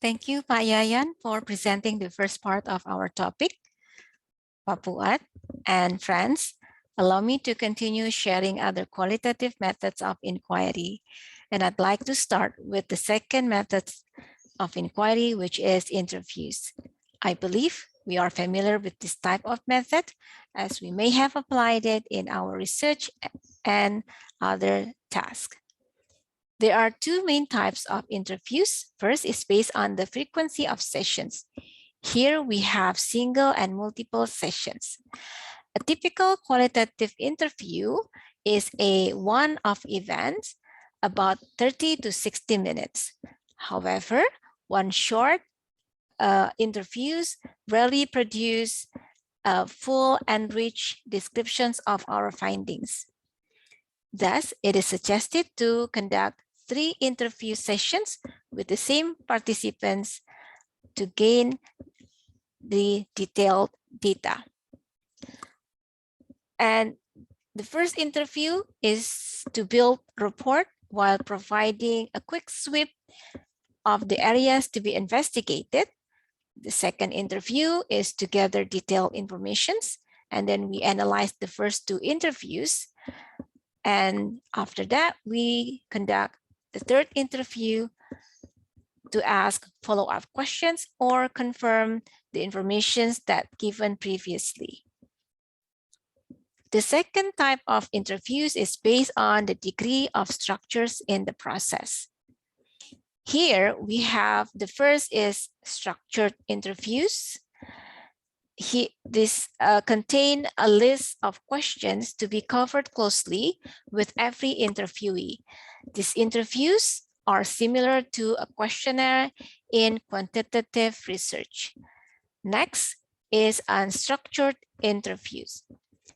Thank you, Pak Yayan, for presenting the first part of our topic. Pak Fuad and friends, allow me to continue sharing other qualitative methods of inquiry. And I'd like to start with the second method of inquiry, which is interviews. I believe we are familiar with this type of method as we may have applied it in our research and other tasks. There are two main types of interviews. First is based on the frequency of sessions. Here we have single and multiple sessions. A typical qualitative interview is a one-off event about 30 to 60 minutes. However, one short interviews rarely produce full and rich descriptions of our findings. Thus, it is suggested to conduct 3 interview sessions with the same participants to gain the detailed data. And the first interview is to build rapport while providing a quick sweep of the areas to be investigated. The second interview is to gather detailed information, and then we analyze the first 2 interviews. And after that, we conduct the third interview to ask follow-up questions or confirm the information that given previously. The second type of interviews is based on the degree of structures in the process. Here we have the first is structured interviews. This contain a list of questions to be covered closely with every interviewee. These interviews are similar to a questionnaire in quantitative research. Next is unstructured interviews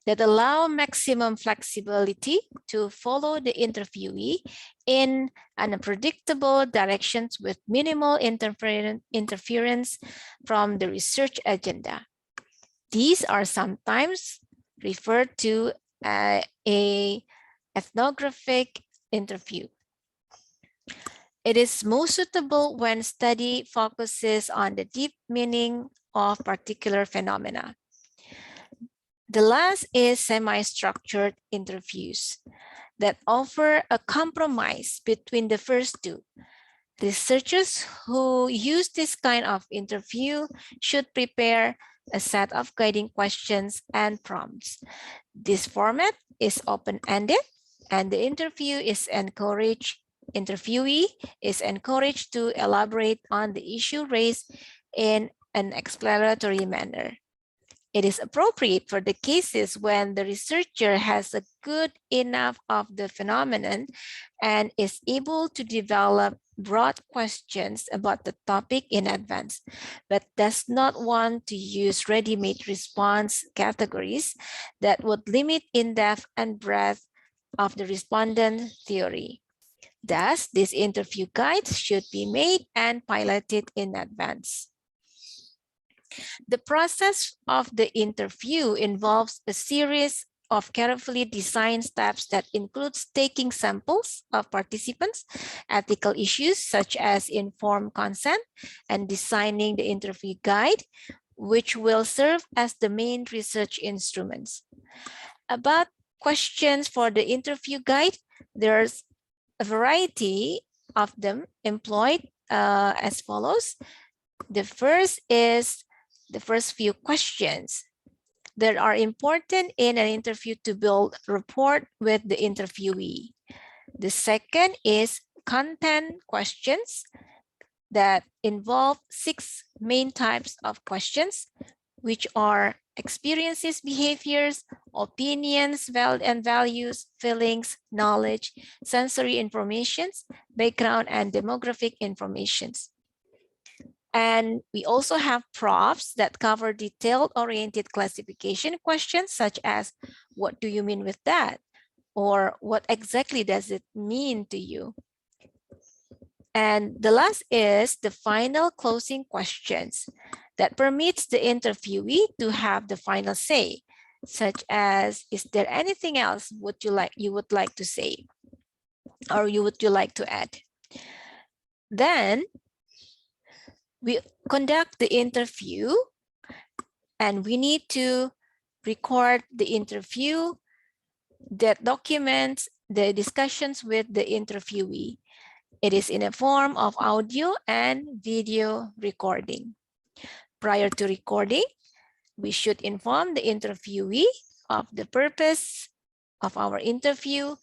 that allow maximum flexibility to follow the interviewee in unpredictable directions with minimal interference from the research agenda. These are sometimes referred to as an ethnographic interview. It is most suitable when study focuses on the deep meaning of particular phenomena. The last is semi-structured interviews that offer a compromise between the first 2. Researchers who use this kind of interview should prepare a set of guiding questions and prompts. This format is open-ended, and the interviewee is encouraged to elaborate on the issue raised in an exploratory manner. It is appropriate for the cases when the researcher has a good enough of the phenomenon and is able to develop broad questions about the topic in advance, but does not want to use ready-made response categories that would limit in-depth and breadth of the respondent theory. Thus, these interview guides should be made and piloted in advance. The process of the interview involves a series of carefully designed steps that includes taking samples of participants, ethical issues such as informed consent, and designing the interview guide, which will serve as the main research instruments. About questions for the interview guide, there's a variety of them employed as follows. The first is the first few questions that are important in an interview to build rapport with the interviewee. The second is content questions that involve 6 main types of questions, which are experiences, behaviors, opinions, and values, feelings, knowledge, sensory informations, background, and demographic informations. And we also have prompts that cover detailed oriented classification questions such as, what do you mean with that? Or what exactly does it mean to you? And the last is the final closing questions that permits the interviewee to have the final say, such as, is there anything else you would like to say? Or would you like to add? Then We conduct the interview and we need to record the interview that documents the discussions with the interviewee. It is in a form of audio and video recording. Prior to recording, we should inform the interviewee of the purpose of our interview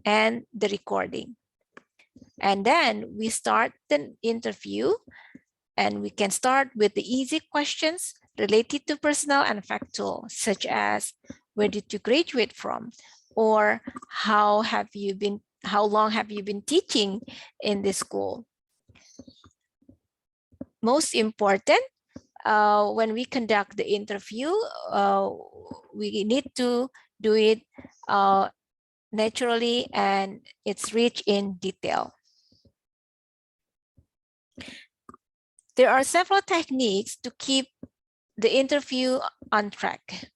and the recording. And then we start the interview, and we can start with the easy questions related to personal and factual, such as where did you graduate from, or how long have you been teaching in this school? Most important, when we conduct the interview, we need to do it naturally, and it's rich in detail. There are several techniques to keep the interview on track.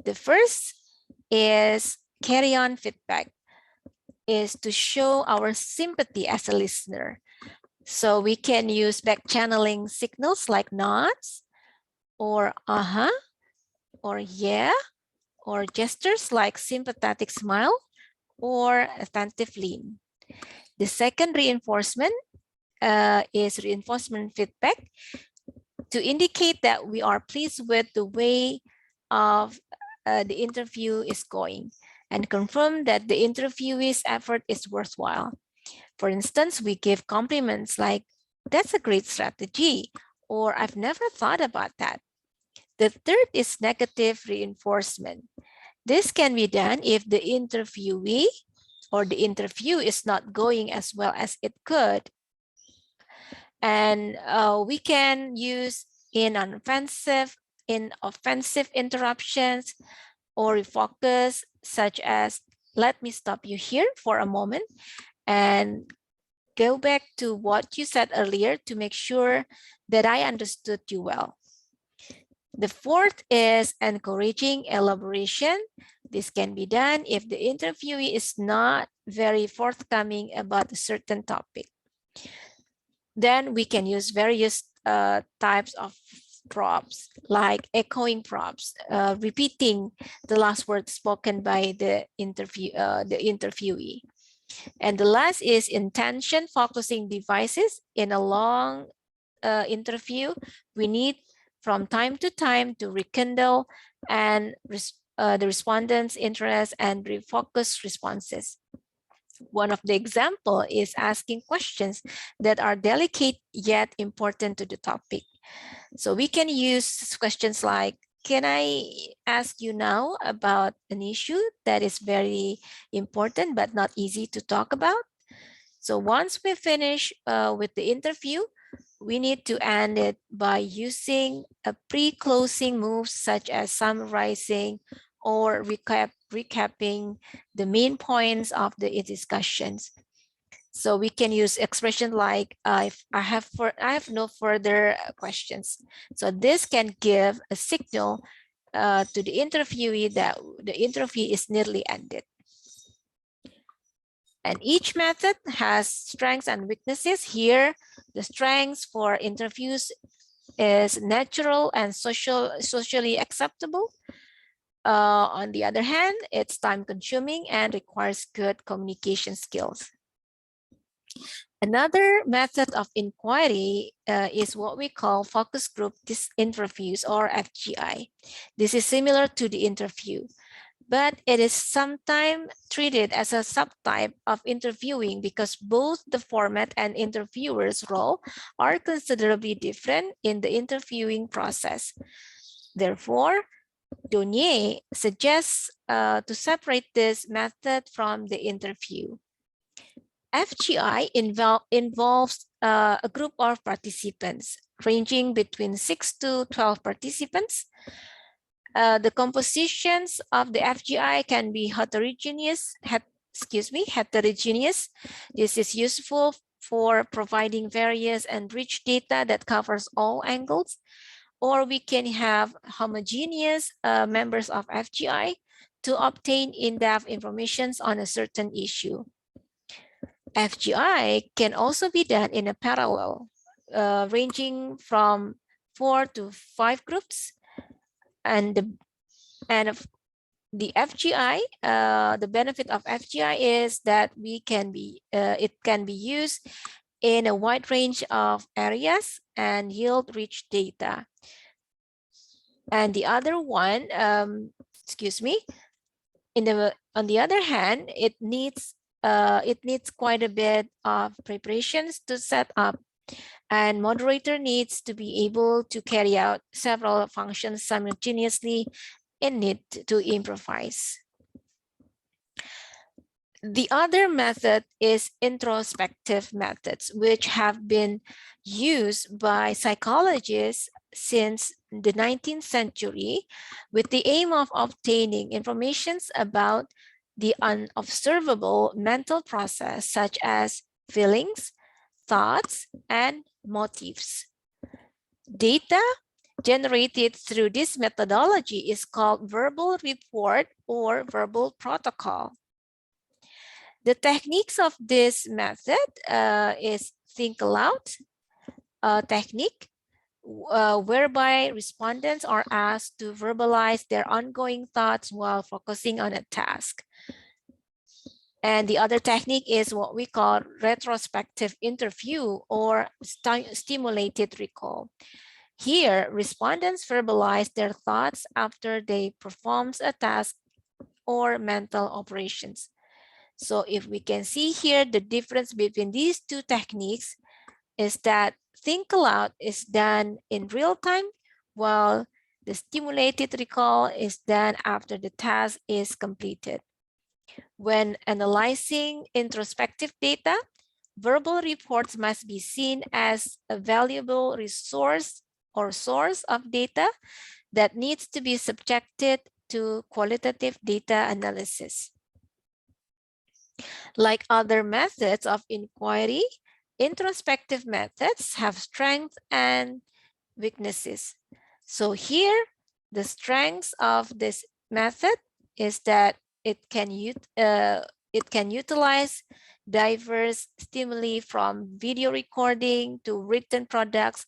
The first is carry-on feedback, is to show our sympathy as a listener. So we can use back channeling signals like nods, or uh-huh, or yeah, or gestures like sympathetic smile or attentive lean. The second reinforcement is reinforcement feedback, to indicate that we are pleased with the way of the interview is going and confirm that the interviewee's effort is worthwhile. For instance, we give compliments like, that's a great strategy, or I've never thought about that. The third is negative reinforcement. This can be done if the interviewee or the interview is not going as well as it could. And we can use in offensive interruptions or refocus, such as, let me stop you here for a moment and go back to what you said earlier to make sure that I understood you well. The fourth is encouraging elaboration. This can be done if the interviewee is not very forthcoming about a certain topic. Then we can use various types of prompts, like echoing prompts, repeating the last word spoken by the interviewee. And the last is intention focusing devices. In a long interview, we need from time to time to rekindle and the respondent's interest and refocus responses. One of the example is asking questions that are delicate yet important to the topic. So we can use questions like, can I ask you now about an issue that is very important but not easy to talk about? So once we finish with the interview, we need to end it by using a pre-closing move, such as summarizing or recapping the main points of the discussions. So we can use expression like, I have no further questions. So this can give a signal to the interviewee that the interview is nearly ended. And each method has strengths and weaknesses. Here, the strengths for interviews is natural and socially acceptable. On the other hand, it's time consuming and requires good communication skills. Another method of inquiry is what we call focus group interviews, or FGI. This is similar to the interview, but it is sometimes treated as a subtype of interviewing because both the format and interviewer's role are considerably different in the interviewing process. Therefore, Donier suggests to separate this method from the interview. FGI involves a group of participants ranging between 6 to 12 participants. The compositions of the FGI can be heterogeneous. This is useful for providing various and rich data that covers all angles. Or we can have homogeneous members of FGI to obtain in-depth information on a certain issue. FGI can also be done in a parallel. ranging from 4 to 5 groups. And the FGI, the benefit of FGI is that it can be used in a wide range of areas and yield rich data. And the other one, excuse me, on the other hand, it needs quite a bit of preparations to set up, and moderator needs to be able to carry out several functions simultaneously and need to improvise. The other method is introspective methods, which have been used by psychologists since the 19th century with the aim of obtaining information about the unobservable mental process, such as feelings, thoughts, and motives. Data generated through this methodology is called verbal report or verbal protocol. The techniques of this method is think aloud technique, whereby respondents are asked to verbalize their ongoing thoughts while focusing on a task. And the other technique is what we call retrospective interview or stimulated recall. Here, respondents verbalize their thoughts after they perform a task or mental operations. So if we can see here, the difference between these two techniques is that think aloud is done in real time, while the stimulated recall is done after the task is completed. When analyzing introspective data, verbal reports must be seen as a valuable resource or source of data that needs to be subjected to qualitative data analysis. Like other methods of inquiry, introspective methods have strengths and weaknesses. So here, the strengths of this method is that it can utilize diverse stimuli from video recording to written products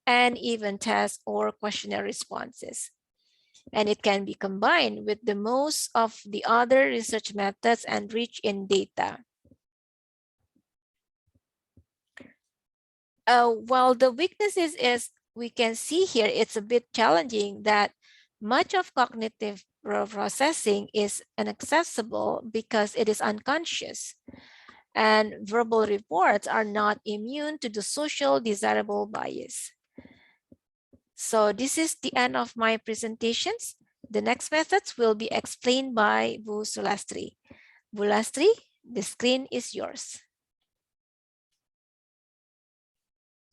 and even test or questionnaire responses. And it can be combined with the most of the other research methods and rich in data. While the weaknesses is, we can see here, it's a bit challenging that much of cognitive processing is inaccessible because it is unconscious. And verbal reports are not immune to the social desirable bias. So this is the end of my presentations. The next methods will be explained by Bu Sulastri. Bu Sulastri, the screen is yours.